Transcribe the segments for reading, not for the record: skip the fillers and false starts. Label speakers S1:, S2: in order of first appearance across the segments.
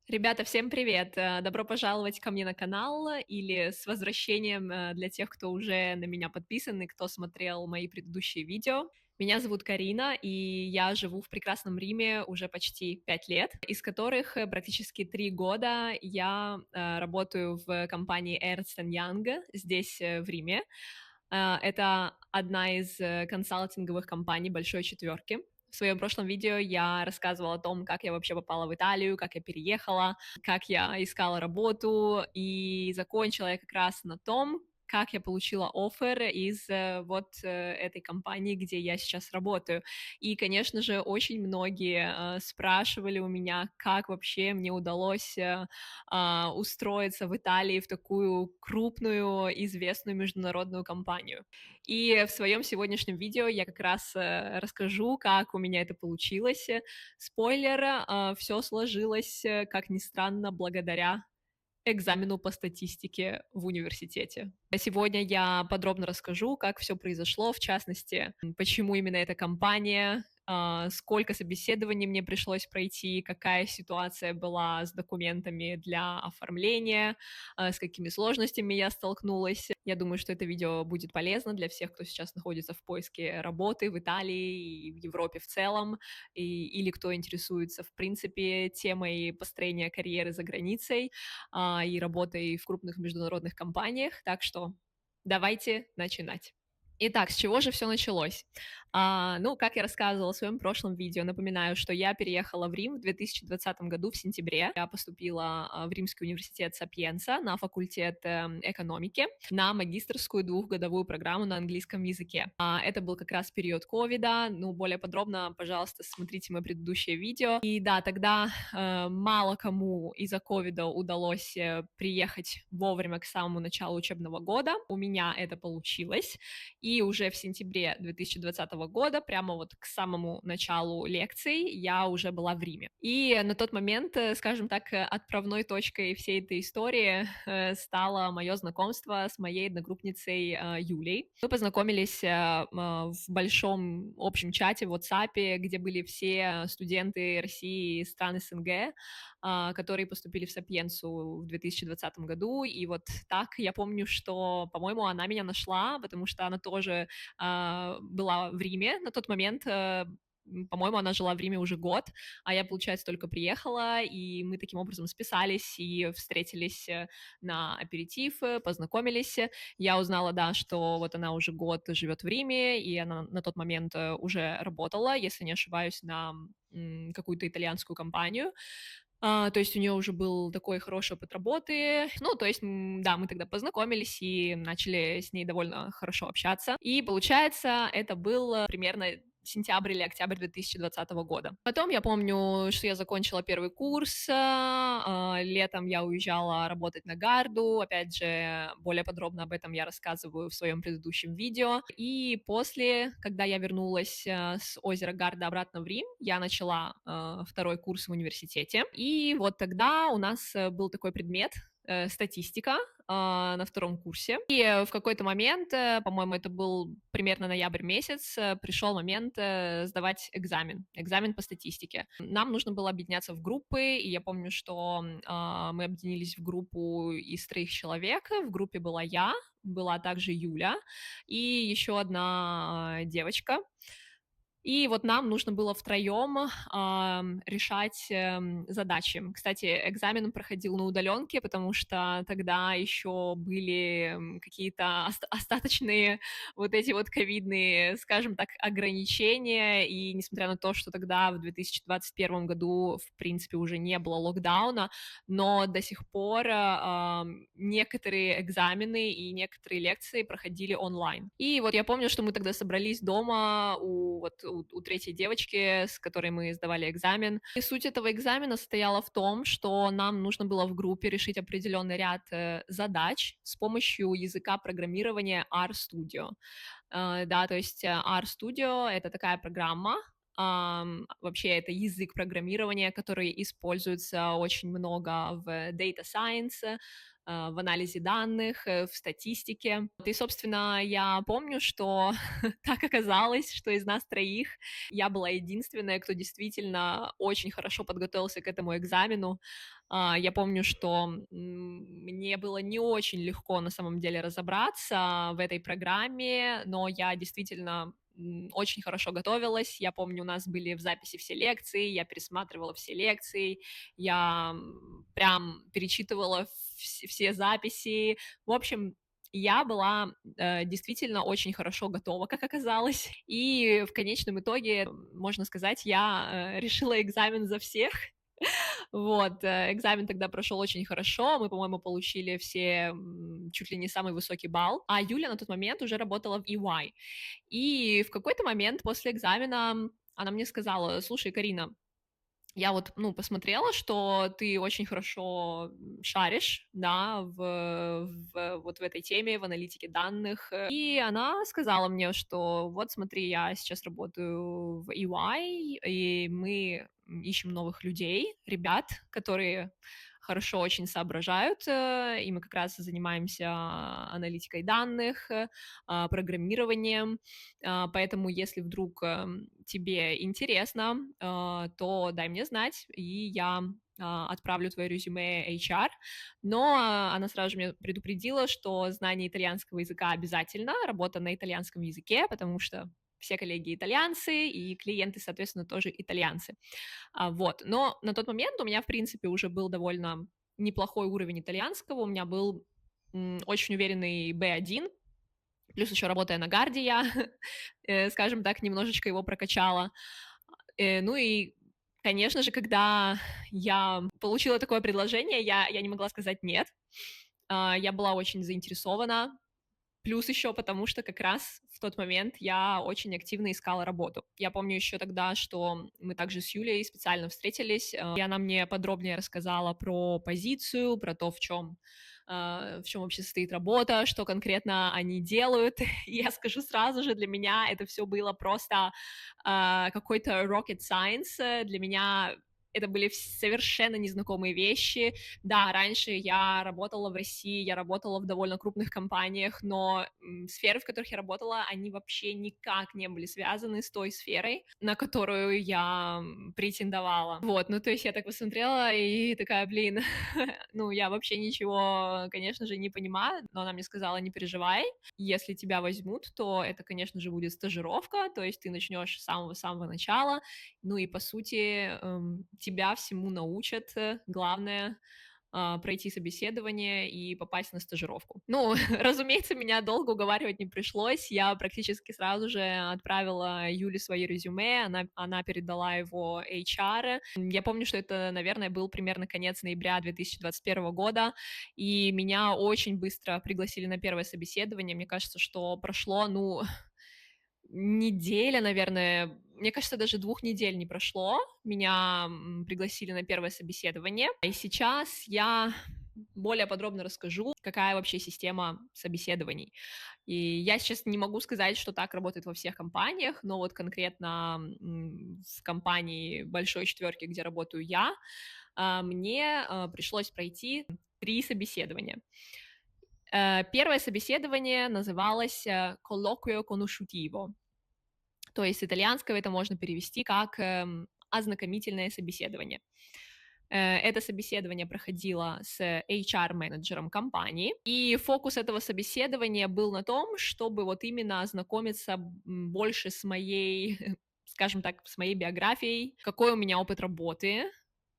S1: Ребята, всем привет! Добро пожаловать ко мне на канал или с возвращением для тех, кто уже на меня подписан и кто смотрел мои предыдущие видео. Меня зовут Карина, и я живу в прекрасном Риме уже почти 5 лет, из которых практически 3 года я работаю в компании Ernst Young здесь, в Риме. Это одна из консалтинговых компаний Большой Четверки. В своем прошлом видео я рассказывала о том, как я вообще попала в Италию, как я переехала, как я искала работу, и закончила я как раз на том, как я получила оффер из этой компании, где я сейчас работаю. И, конечно же, очень многие спрашивали у меня, как вообще мне удалось устроиться в Италии в такую крупную, известную международную компанию. И в своем сегодняшнем видео я как раз расскажу, как у меня это получилось. Спойлер, все сложилось, как ни странно, благодаря экзамену по статистике в университете. Сегодня я подробно расскажу, как все произошло, в частности, почему именно эта компания, сколько собеседований мне пришлось пройти, какая ситуация была с документами для оформления, с какими сложностями я столкнулась. Я думаю, что это видео будет полезно для всех, кто сейчас находится в поиске работы в Италии и в Европе в целом, или кто интересуется, в принципе, темой построения карьеры за границей и работой в крупных международных компаниях. Так что давайте начинать. Итак, с чего же все началось? Ну, как я рассказывала в своем прошлом видео, напоминаю, что я переехала в Рим в 2020 году в сентябре. Я поступила в Римский университет Сапиенца на факультет экономики на магистерскую двухгодовую программу на английском языке. Это был как раз период ковида. Ну, более подробно, пожалуйста, смотрите мое предыдущее видео. И да, тогда мало кому из-за ковида удалось приехать вовремя к самому началу учебного года. У меня это получилось. И уже в сентябре 2020 года, прямо вот к самому началу лекций, я уже была в Риме. И на тот момент, скажем так, отправной точкой всей этой истории стало мое знакомство с моей одногруппницей Юлей. Мы познакомились в большом общем чате в WhatsApp, где были все студенты России и стран СНГ, которые поступили в Сапиенцу в 2020 году. И вот так я помню, что, по-моему, она меня нашла, потому что она тоже была в Риме на тот момент. По-моему, она жила в Риме уже год, а я, получается, только приехала, и мы таким образом списались и встретились на аперитив, познакомились. Я узнала, да, что вот она уже год живет в Риме, и она на тот момент уже работала, если не ошибаюсь, на какую-то итальянскую компанию. То есть у нее уже был такой хороший опыт работы. Ну, то есть, да, мы тогда познакомились и начали с ней довольно хорошо общаться. И получается, это был примерно сентябрь или октябрь 2020 года. Потом я помню, что я закончила первый курс, летом я уезжала работать на Гарду, опять же, более подробно об этом я рассказываю в своем предыдущем видео. И после, когда я вернулась с озера Гарда обратно в Рим, я начала второй курс в университете. И вот тогда у нас был такой предмет статистика на втором курсе. И в какой-то момент, по-моему, это был примерно ноябрь месяц, пришел момент сдавать экзамен по статистике. Нам нужно было объединяться в группы, и я помню, что мы объединились в группу из 3 человек. В группе была я, была также Юля и еще одна девочка. И вот нам нужно было втроем решать задачи. Кстати, экзамен проходил на удаленке, потому что тогда еще были какие-то остаточные вот эти вот ковидные, скажем так, ограничения. И несмотря на то, что тогда в 2021 году, в принципе, уже не было локдауна, но до сих пор некоторые экзамены и некоторые лекции проходили онлайн. И вот я помню, что мы тогда собрались дома у третьей девочки, с которой мы сдавали экзамен. И суть этого экзамена состояла в том, что нам нужно было в группе решить определенный ряд задач с помощью языка программирования RStudio. Да, то есть RStudio — это такая программа, Вообще это язык программирования, который используется очень много в Data Science, в анализе данных, в статистике. И, собственно, я помню, что так оказалось, что из нас троих я была единственная, кто действительно очень хорошо подготовился к этому экзамену. Я помню, что мне было не очень легко на самом деле разобраться в этой программе, но я действительно очень хорошо готовилась. Я помню, у нас были в записи все лекции, я пересматривала все лекции, я прям перечитывала все записи. В общем, я была действительно очень хорошо готова, как оказалось. И в конечном итоге, можно сказать, я решила экзамен за всех. Вот, экзамен тогда прошел очень хорошо, мы, по-моему, получили все чуть ли не самый высокий балл, а Юля на тот момент уже работала в EY. И в какой-то момент после экзамена она мне сказала: слушай, Карина, я вот, ну, посмотрела, что ты очень хорошо шаришь, да, вот в этой теме, в аналитике данных. И она сказала мне, что вот смотри, я сейчас работаю в EY, и мы ищем новых людей, ребят, которые хорошо очень соображают, и мы как раз занимаемся аналитикой данных, программированием, поэтому если вдруг тебе интересно, то дай мне знать, и я отправлю твое резюме HR, но она сразу же меня предупредила, что знание итальянского языка обязательно, работа на итальянском языке, потому что все коллеги итальянцы, и клиенты, соответственно, тоже итальянцы. Вот. Но на тот момент у меня, в принципе, уже был довольно неплохой уровень итальянского, у меня был очень уверенный B1, плюс еще работая на гарде я, скажем так, немножечко его прокачала. Ну и, конечно же, когда я получила такое предложение, я не могла сказать нет. Я была очень заинтересована. Плюс еще потому, что как раз в тот момент я очень активно искала работу. Я помню еще тогда, что мы также с Юлей специально встретились, и она мне подробнее рассказала про позицию, про то, в чем вообще состоит работа, что конкретно они делают. И я скажу сразу же, для меня это все было просто какой-то rocket science. Для меня это были совершенно незнакомые вещи. Да, раньше я работала в России, я работала в довольно крупных компаниях, но сферы, в которых я работала, они вообще никак не были связаны с той сферой, на которую я претендовала. Вот, ну то есть я так посмотрела и такая, блин, ну я вообще ничего, конечно же, не понимаю, но она мне сказала: не переживай, если тебя возьмут, то это, конечно же, будет стажировка, то есть ты начнешь с самого-самого начала, ну и, по сути, тебя всему научат. Главное пройти собеседование и попасть на стажировку. Ну, разумеется, меня долго уговаривать не пришлось. Я практически сразу же отправила Юле свое резюме, она передала его HR. Я помню, что это, наверное, был примерно конец ноября 2021 года, и меня очень быстро пригласили на первое собеседование. Мне кажется, что прошло, ну, неделя, наверное, мне кажется, даже 2 недель не прошло. Меня пригласили на первое собеседование. И сейчас я более подробно расскажу, какая вообще система собеседований. И я сейчас не могу сказать, что так работает во всех компаниях, но вот конкретно в компании большой четверки, где работаю я, мне пришлось пройти 3 собеседования. Первое собеседование называлось «colloquio conoscitivo», то есть с итальянского это можно перевести как ознакомительное собеседование. Это собеседование проходило с HR-менеджером компании, и фокус этого собеседования был на том, чтобы вот именно ознакомиться больше с моей, скажем так, с моей биографией, какой у меня опыт работы,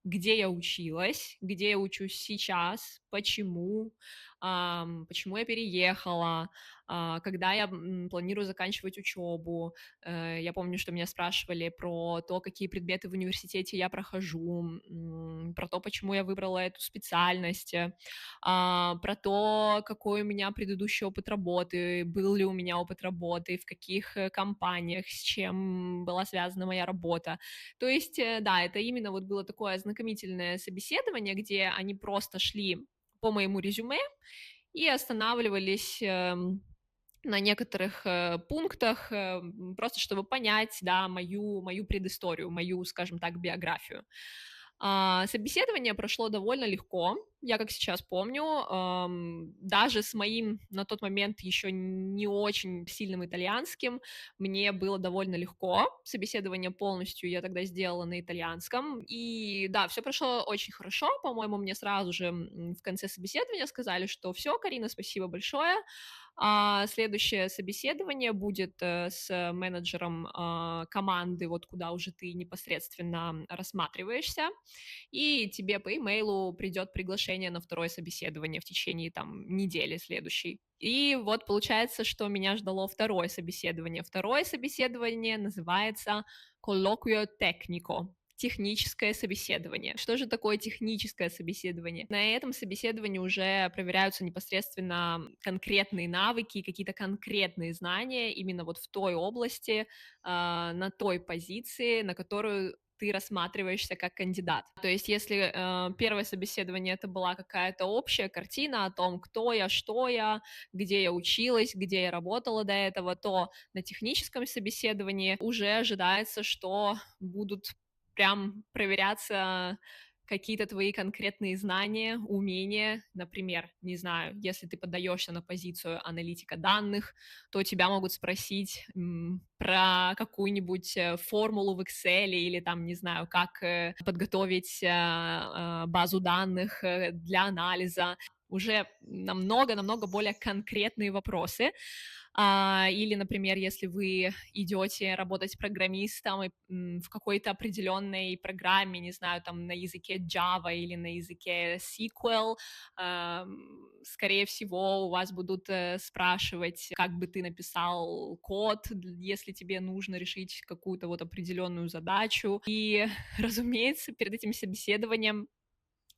S1: где я училась, где я учусь сейчас, почему я переехала, когда я планирую заканчивать учебу. Я помню, что меня спрашивали про то, какие предметы в университете я прохожу, про то, почему я выбрала эту специальность, про то, какой у меня предыдущий опыт работы, был ли у меня опыт работы, в каких компаниях, с чем была связана моя работа. То есть, да, это именно вот было такое ознакомительное собеседование, где они просто шли по моему резюме и останавливались на некоторых пунктах, просто чтобы понять, да, мою предысторию, мою, скажем так, биографию. Собеседование прошло довольно легко, я как сейчас помню, даже с моим на тот момент еще не очень сильным итальянским мне было довольно легко. Собеседование полностью я тогда сделала на итальянском. И да, все прошло очень хорошо. По-моему, мне сразу же в конце собеседования сказали, что все, Карина, спасибо большое. Следующее собеседование будет с менеджером команды, вот куда уже ты непосредственно рассматриваешься, и тебе по имейлу придет приглашение на второе собеседование в течение там недели следующей. И вот получается, что меня ждало второе собеседование. Второе собеседование называется colloquio tecnico, техническое собеседование. Что же такое техническое собеседование? На этом собеседовании уже проверяются непосредственно конкретные навыки, какие-то конкретные знания именно вот в той области, на той позиции, на которую ты рассматриваешься как кандидат. То есть, если первое собеседование это была какая-то общая картина о том, кто я, что я, где я училась, где я работала до этого, то на техническом собеседовании уже ожидается, что будут прям проверяться какие-то твои конкретные знания, умения. Например, не знаю, если ты подаешься на позицию аналитика данных, то тебя могут спросить про какую-нибудь формулу в Excel или там, не знаю, как подготовить базу данных для анализа. Уже намного более конкретные вопросы. Или, например, если вы идете работать программистом в какой-то определенной программе, не знаю, там на языке Java или на языке SQL, скорее всего, у вас будут спрашивать, как бы ты написал код, если тебе нужно решить какую-то вот определенную задачу. И, разумеется, перед этим собеседованием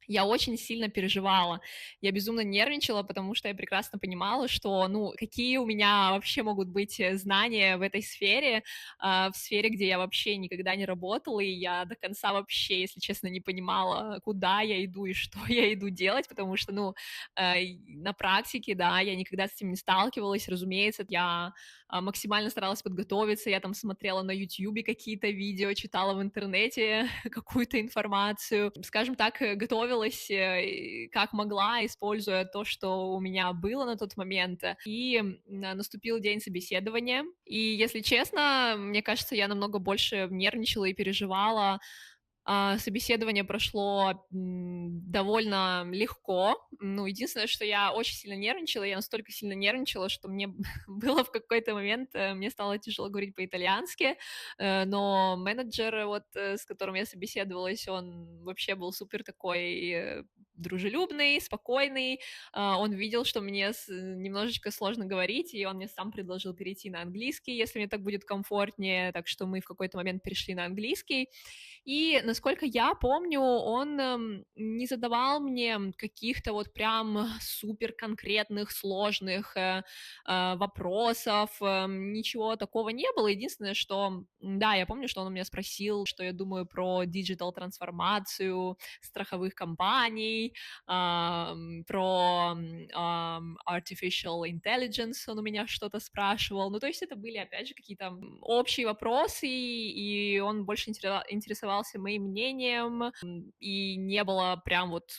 S1: я очень сильно переживала. Я безумно нервничала, потому что я прекрасно понимала, что, ну, какие у меня вообще могут быть знания в этой сфере, в сфере, где я вообще никогда не работала, и я до конца вообще, если честно, не понимала, куда я иду и что я иду делать, потому что, ну, на практике, да, я никогда с этим не сталкивалась, разумеется, я максимально старалась подготовиться, я там смотрела на Ютьюбе какие-то видео, читала в интернете какую-то информацию, скажем так, готовилась как могла, используя то, что у меня было на тот момент. И наступил день собеседования, и, если честно, мне кажется, я намного больше нервничала и переживала. Собеседование прошло довольно легко. Ну, единственное, что я очень сильно нервничала, я настолько сильно нервничала, что мне было в какой-то момент, мне стало тяжело говорить по-итальянски, но менеджер, вот, с которым я собеседовалась, он вообще был супер такой дружелюбный, спокойный, он видел, что мне немножечко сложно говорить, и он мне сам предложил перейти на английский, если мне так будет комфортнее, так что мы в какой-то момент перешли на английский, и, насколько я помню, он не задавал мне каких-то вот прям супер конкретных, сложных вопросов, ничего такого не было. Единственное, что, да, я помню, что он у меня спросил, что я думаю про диджитал-трансформацию страховых компаний, про artificial intelligence он у меня что-то спрашивал. Ну, то есть это были, опять же, какие-то общие вопросы, и он больше интересовался моим мнением, и не было прям вот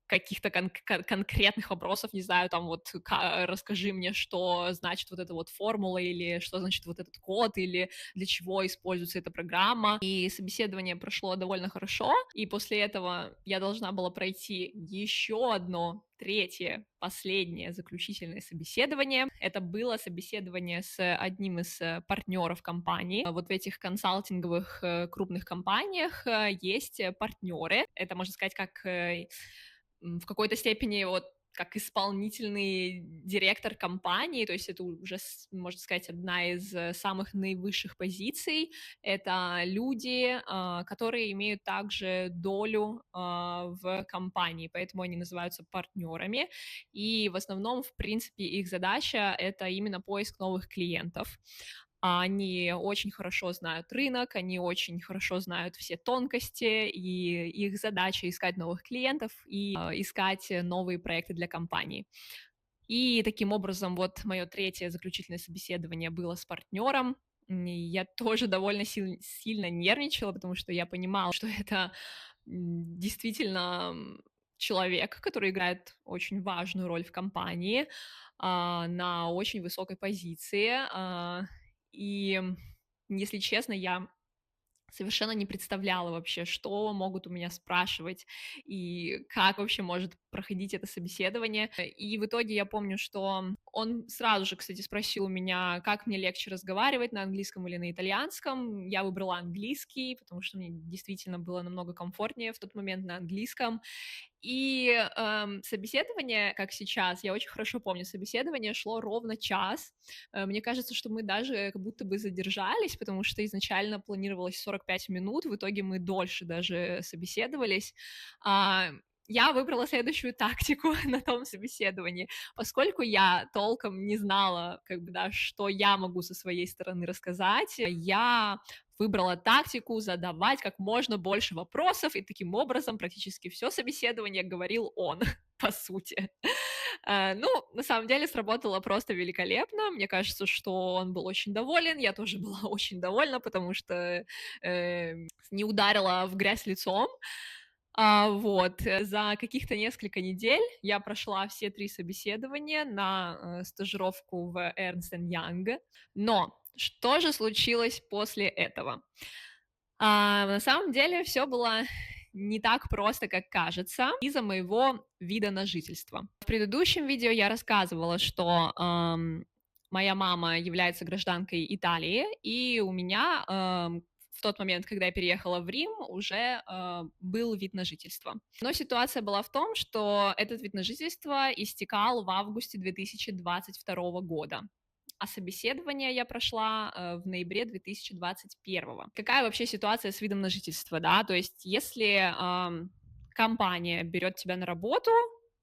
S1: каких-то конкретных вопросов, не знаю, там вот расскажи мне, что значит вот эта вот формула, или что значит вот этот код, или для чего используется эта программа. И собеседование прошло довольно хорошо, и после этого я должна была пройти еще одно третье, последнее, заключительное собеседование. Это было собеседование с одним из партнеров компании. Вот в этих консалтинговых крупных компаниях есть партнеры. Это, можно сказать, как в какой-то степени вот как исполнительный директор компании, то есть это уже, можно сказать, одна из самых наивысших позиций. Это люди, которые имеют также долю в компании, поэтому они называются партнерами. И в основном, в принципе, их задача — это именно поиск новых клиентов. Они очень хорошо знают рынок, они очень хорошо знают все тонкости, и их задача искать новых клиентов и искать новые проекты для компании. И таким образом, вот мое третье заключительное собеседование было с партнером. И я тоже довольно сильно нервничала, потому что я понимала, что это действительно человек, который играет очень важную роль в компании, на очень высокой позиции. И, если честно, я совершенно не представляла вообще, что могут у меня спрашивать и как вообще может проходить это собеседование. И в итоге я помню, что он сразу же, кстати, спросил у меня, как мне легче разговаривать, на английском или на итальянском. Я выбрала английский, потому что мне действительно было намного комфортнее в тот момент на английском. И, собеседование, как сейчас, я очень хорошо помню, собеседование шло ровно час. Мне кажется, что мы даже как будто бы задержались, потому что изначально планировалось 45 минут, в итоге мы дольше даже собеседовались. А, я выбрала следующую тактику на том собеседовании. Поскольку я толком не знала, как бы, да, что я могу со своей стороны рассказать, я выбрала тактику задавать как можно больше вопросов, и таким образом практически все собеседование говорил он, по сути. Ну, на самом деле сработало просто великолепно. Мне кажется, что он был очень доволен, я тоже была очень довольна, потому что не ударила в грязь лицом. Вот, за каких-то несколько недель я прошла все 3 собеседования на, стажировку в Ernst Young. Но что же случилось после этого? На самом деле все было не так просто, как кажется, из-за моего вида на жительство. В предыдущем видео я рассказывала, что, моя мама является гражданкой Италии, и у меня, в тот момент, когда я переехала в Рим, уже, был вид на жительство. Но ситуация была в том, что этот вид на жительство истекал в августе 2022 года, а собеседование я прошла в ноябре 2021. Какая вообще ситуация с видом на жительство, да? То есть если компания берет тебя на работу,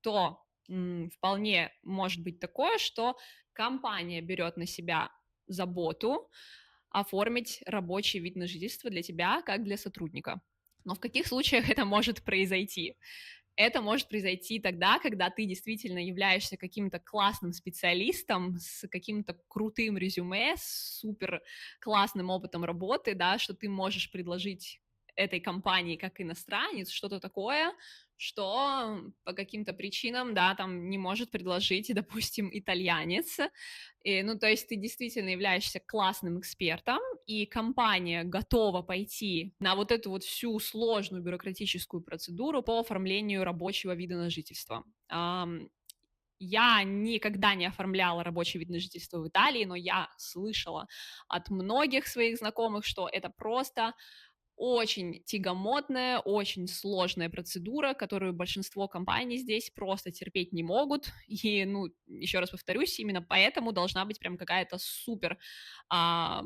S1: то вполне может быть такое, что компания берет на себя заботу оформить рабочий вид на жительство для тебя, как для сотрудника. Но в каких случаях это может произойти? Это может произойти тогда, когда ты действительно являешься каким-то классным специалистом с каким-то крутым резюме, с супер классным опытом работы, да, что ты можешь предложить этой компании как иностранец что-то такое, что по каким-то причинам, да, там не может предложить, допустим, итальянец. Ну, то есть ты действительно являешься классным экспертом, и компания готова пойти на вот эту вот всю сложную бюрократическую процедуру по оформлению рабочего вида на жительство. Я никогда не оформляла рабочий вид на жительство в Италии, но я слышала от многих своих знакомых, что это просто очень тягомотная, очень сложная процедура, которую большинство компаний здесь просто терпеть не могут. И, ну, еще раз повторюсь, именно поэтому должна быть прям какая-то супер а,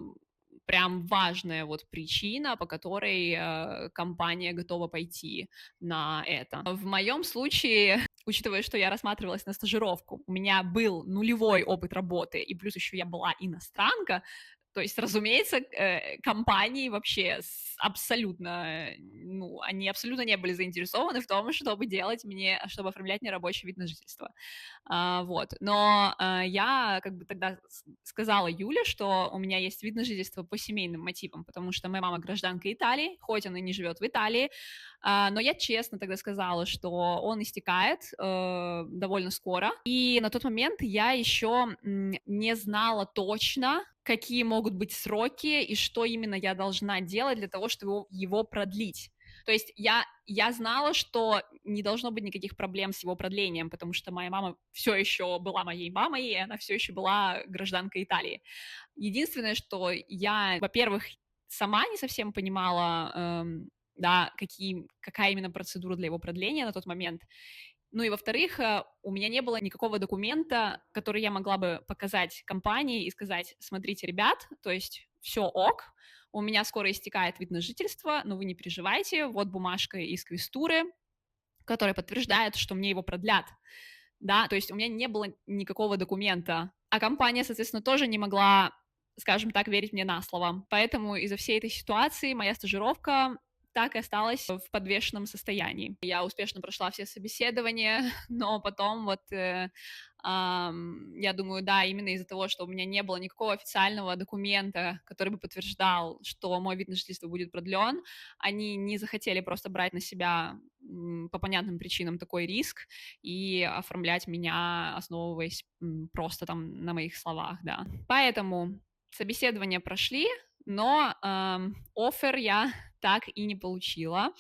S1: прям важная вот причина, по которой компания готова пойти на это. В моем случае, учитывая, что я рассматривалась на стажировку, у меня был нулевой опыт работы, и плюс еще я была иностранка, то есть, разумеется, компании вообще абсолютно, ну, они абсолютно не были заинтересованы в том, чтобы делать мне, чтобы оформлять мне рабочий вид на жительство. Вот. Но я как бы тогда сказала Юле, что у меня есть вид на жительство по семейным мотивам, потому что моя мама гражданка Италии, хоть она не живет в Италии, но я честно тогда сказала, что он истекает довольно скоро. И на тот момент я еще не знала точно, какие могут быть сроки и что именно я должна делать для того, чтобы его продлить. То есть я знала, что не должно быть никаких проблем с его продлением, потому что моя мама все еще была моей мамой, и она все еще была гражданкой Италии. Единственное, что я, во-первых, сама не совсем понимала, да, какая именно процедура для его продления на тот момент. Ну и во-вторых, у меня не было никакого документа, который я могла бы показать компании и сказать: смотрите, ребят, то есть все ок, у меня скоро истекает вид на жительство, но вы не переживайте, вот бумажка из квестуры, которая подтверждает, что мне его продлят. Да, то есть у меня не было никакого документа, а компания, соответственно, тоже не могла, скажем так, верить мне на слово. Поэтому из-за всей этой ситуации моя стажировка так и осталась в подвешенном состоянии. Я успешно прошла все собеседования, но потом вот я думаю, да, именно из-за того, что у меня не было никакого официального документа, который бы подтверждал, что мой вид на жительство будет продлен, они не захотели просто брать на себя по понятным причинам такой риск и оформлять меня, основываясь просто там на моих словах, да. Поэтому собеседования прошли, но оффер я так и не получила.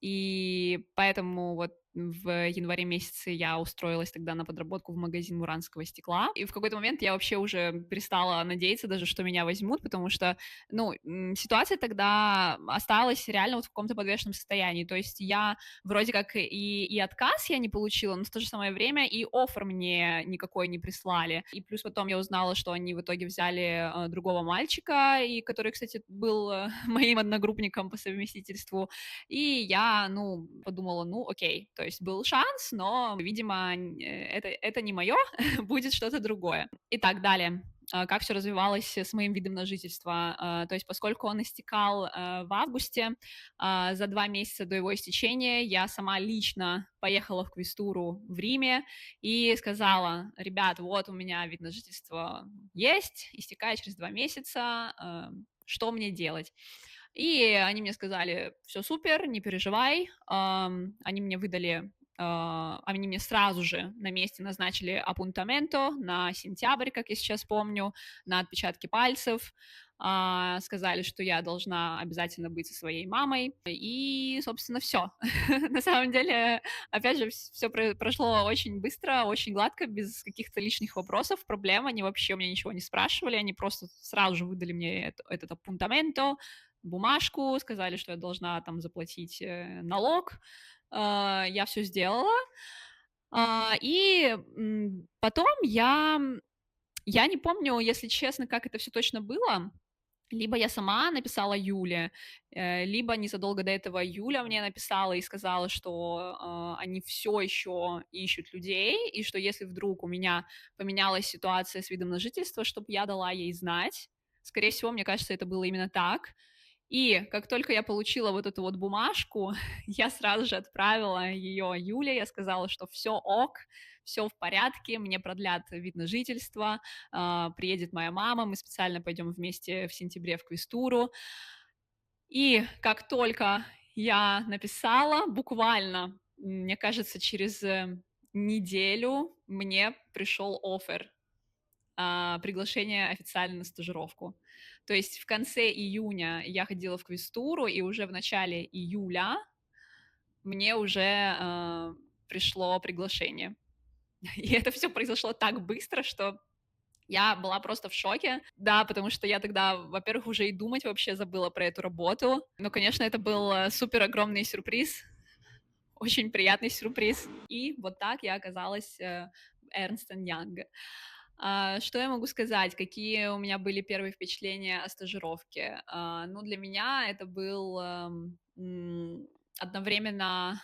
S1: И поэтому вот в январе месяце я устроилась тогда на подработку в магазин муранского стекла. И в какой-то момент я вообще уже перестала надеяться даже, что меня возьмут, потому что, ну, ситуация тогда осталась реально вот в каком-то подвешенном состоянии. То есть я вроде как и отказ я не получила, но в то же самое время и оффер мне никакой не прислали. И плюс потом я узнала, что они в итоге взяли другого мальчика, и который, кстати, был моим одногруппником по совместительству. И я, ну, подумала, ну, окей, то есть был шанс, но, видимо, это не мое, будет что-то другое. Итак, далее. Как все развивалось с моим видом на жительство. То есть поскольку он истекал в августе, за 2 месяца до его истечения я сама лично поехала в квестуру в Риме и сказала: ребят, вот у меня вид на жительство есть, истекает через 2 месяца, что мне делать? И они мне сказали: все супер, не переживай. Они мне выдали, они мне сразу же на месте назначили аппунтаменто на сентябрь, как я сейчас помню, на отпечатки пальцев. Сказали, что я должна обязательно быть со своей мамой. И, собственно, все. На самом деле, опять же, все прошло очень быстро, очень гладко, без каких-то лишних вопросов, проблем. Они вообще у меня ничего не спрашивали, они просто сразу же выдали мне этот аппунтаменто, бумажку, сказали, что я должна там заплатить налог. Я все сделала. И потом я не помню, если честно, как это все точно было. Либо я сама написала Юле, либо незадолго до этого Юля мне написала и сказала, что они все еще ищут людей, и что если вдруг у меня поменялась ситуация с видом на жительство, чтобы я дала ей знать. Скорее всего, мне кажется, это было именно так. И как только я получила вот эту вот бумажку, я сразу же отправила ее Юле, я сказала, что все ок, все в порядке, мне продлят вид на жительство, приедет моя мама, мы специально пойдем вместе в сентябре в Квестуру. И как только я написала, буквально, мне кажется, через неделю мне пришел оффер, приглашение официально на стажировку. То есть в конце июня я ходила в квестуру, и уже в начале июля мне уже пришло приглашение. И это все произошло так быстро, что я была просто в шоке. Да, потому что я тогда, во-первых, уже и думать вообще забыла про эту работу. Но, конечно, это был супер огромный сюрприз, очень приятный сюрприз. И вот так я оказалась в Ernst Young. Что я могу сказать? Какие у меня были первые впечатления о стажировке? Ну, для меня это был одновременно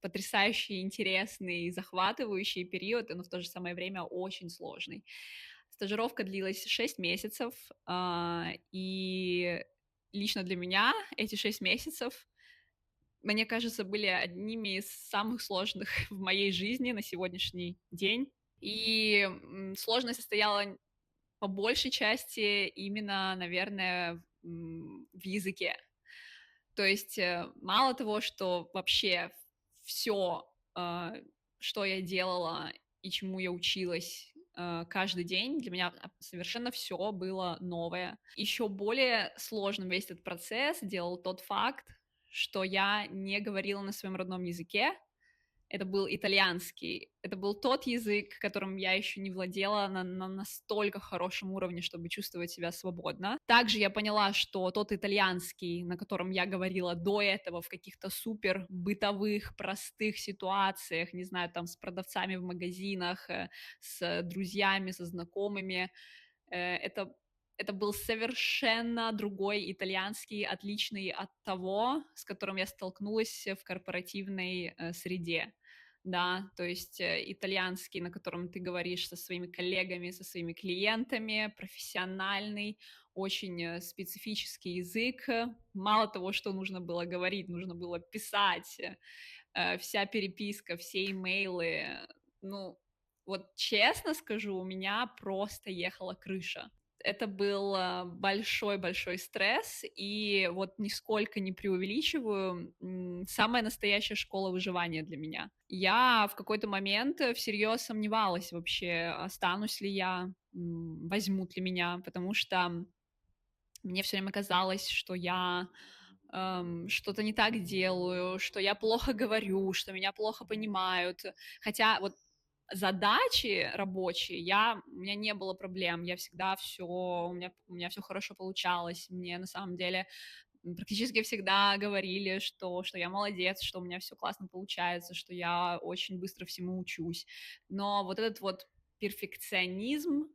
S1: потрясающий, интересный, захватывающий период, но в то же самое время очень сложный. Стажировка длилась 6 месяцев, и лично для меня эти 6 месяцев, мне кажется, были одними из самых сложных в моей жизни на сегодняшний день. И сложность состояла по большей части именно, наверное, в языке. То есть мало того, что вообще все, что я делала и чему я училась каждый день, для меня совершенно все было новое. Еще более сложным весь этот процесс делал тот факт, что я не говорила на своем родном языке. Это был итальянский. Это был тот язык, которым я еще не владела на настолько хорошем уровне, чтобы чувствовать себя свободно. Также я поняла, что тот итальянский, на котором я говорила до этого в каких-то супер бытовых, простых ситуациях, не знаю, там с продавцами в магазинах, с друзьями, со знакомыми, это был совершенно другой итальянский, отличный от того, с которым я столкнулась в корпоративной среде. Да, то есть итальянский, на котором ты говоришь со своими коллегами, со своими клиентами, профессиональный, очень специфический язык. Мало того, что нужно было говорить, нужно было писать, вся переписка, все имейлы. Ну, вот честно скажу, у меня просто ехала крыша. Это был большой-большой стресс, и вот нисколько не преувеличиваю, самая настоящая школа выживания для меня. Я в какой-то момент всерьез сомневалась вообще, останусь ли я, возьмут ли меня, потому что мне все время казалось, что я что-то не так делаю, что я плохо говорю, что меня плохо понимают. Хотя вот задачи рабочие у меня не было проблем, я всегда все, у меня все хорошо получалось, мне на самом деле практически всегда говорили, что я молодец, что у меня все классно получается, что я очень быстро всему учусь. Но вот этот вот перфекционизм,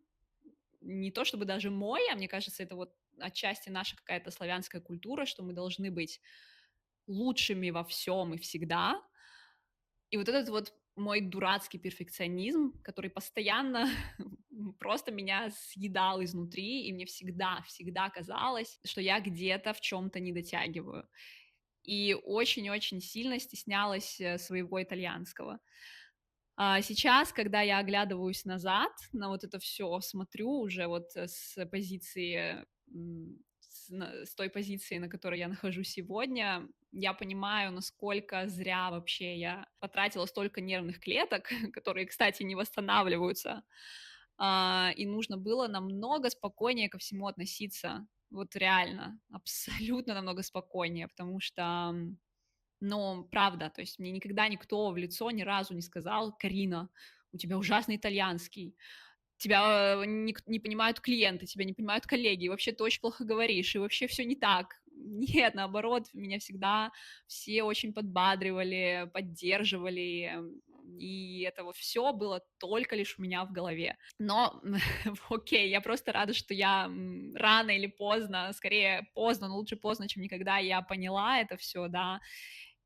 S1: не то чтобы даже мой, а мне кажется, это вот отчасти наша какая-то славянская культура, что мы должны быть лучшими во всем и всегда. И вот этот вот мой дурацкий перфекционизм, который постоянно просто меня съедал изнутри, и мне всегда казалось, что я где-то в чем-то не дотягиваю. И очень-очень сильно стеснялась своего итальянского. А сейчас, когда я оглядываюсь назад на вот это все, смотрю уже вот с позиции, с той позиции, на которой я нахожусь сегодня, я понимаю, насколько зря вообще я потратила столько нервных клеток, которые, кстати, не восстанавливаются, и нужно было намного спокойнее ко всему относиться. Вот реально, абсолютно намного спокойнее, потому что но правда, то есть мне никогда никто в лицо ни разу не сказал: «Карина, у тебя ужасный итальянский, тебя не понимают клиенты, тебя не понимают коллеги, и вообще ты очень плохо говоришь, и вообще все не так». Нет, наоборот, меня всегда все очень подбадривали, поддерживали, и это вот все было только лишь у меня в голове. Но окей, я просто рада, что я рано или поздно, скорее поздно, но лучше поздно, чем никогда, я поняла это все, да,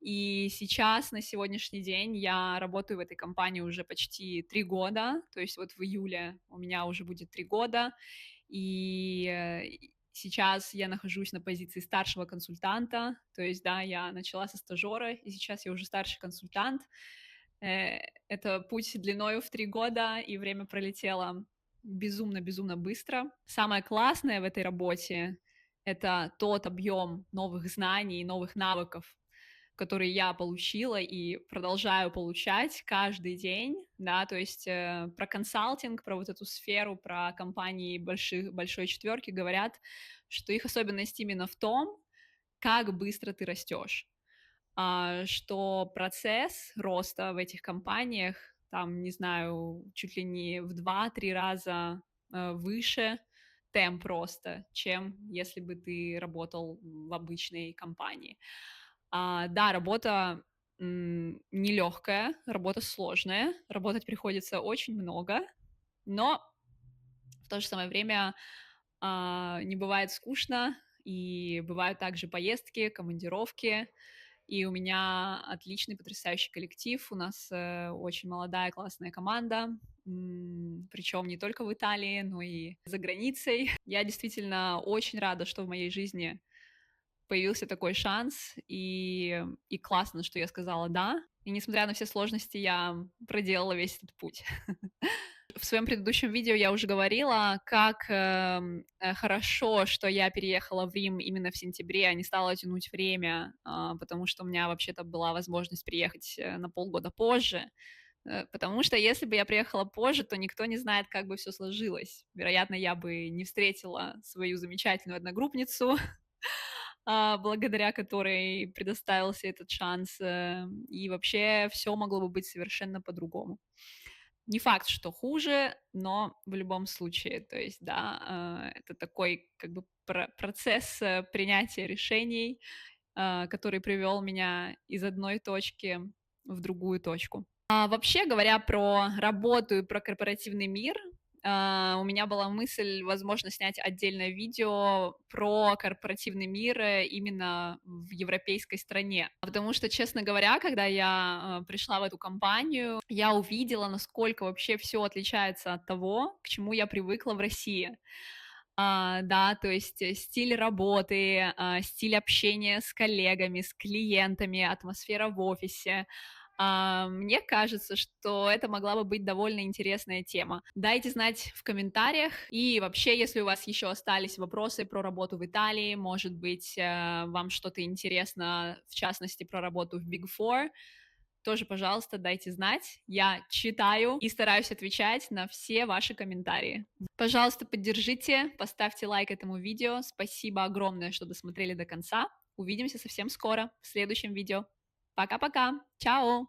S1: и сейчас, на сегодняшний день, я работаю в этой компании уже почти 3 года, то есть вот в июле у меня уже будет 3 года, и сейчас я нахожусь на позиции старшего консультанта, то есть, да, я начала со стажера, и сейчас я уже старший консультант. Э, Это путь длиною в 3 года, и время пролетело безумно-безумно быстро. Самое классное в этой работе — это тот объем новых знаний, новых навыков, которые я получила и продолжаю получать каждый день, да, то есть про консалтинг, про вот эту сферу, про компании большой четверки говорят, что их особенность именно в том, как быстро ты растешь, что процесс роста в этих компаниях, там, не знаю, чуть ли не в 2-3 раза выше темп роста, чем если бы ты работал в обычной компании. Да, работа нелегкая, работа сложная, работать приходится очень много, но в то же самое время не бывает скучно, и бывают также поездки, командировки, и у меня отличный, потрясающий коллектив, у нас очень молодая, классная команда, причем не только в Италии, но и за границей. Я действительно очень рада, что в моей жизни появился такой шанс, и классно, что я сказала «да». И несмотря на все сложности, я проделала весь этот путь. В своем предыдущем видео я уже говорила, как хорошо, что я переехала в Рим именно в сентябре, а не стала тянуть время, потому что у меня вообще-то была возможность приехать на полгода позже. Потому что если бы я приехала позже, то никто не знает, как бы все сложилось. Вероятно, я бы не встретила свою замечательную одногруппницу, благодаря которой предоставился этот шанс, и вообще все могло бы быть совершенно по-другому. Не факт, что хуже, но в любом случае, то есть, да, это такой как бы процесс принятия решений, который привел меня из одной точки в другую точку. Вообще говоря про работу и про корпоративный мир, у меня была мысль, возможно, снять отдельное видео про корпоративный мир именно в европейской стране. Потому что, честно говоря, когда я пришла в эту компанию, я увидела, насколько вообще все отличается от того, к чему я привыкла в России. Да, то есть стиль работы, стиль общения с коллегами, с клиентами, атмосфера в офисе. Мне кажется, что это могла бы быть довольно интересная тема. Дайте знать в комментариях. И вообще, если у вас еще остались вопросы про работу в Италии, может быть, вам что-то интересно, в частности, про работу в Big Four, тоже, пожалуйста, дайте знать. Я читаю и стараюсь отвечать на все ваши комментарии. Пожалуйста, поддержите, поставьте лайк этому видео. Спасибо огромное, что досмотрели до конца. Увидимся совсем скоро в следующем видео. Пока-пока. Чао.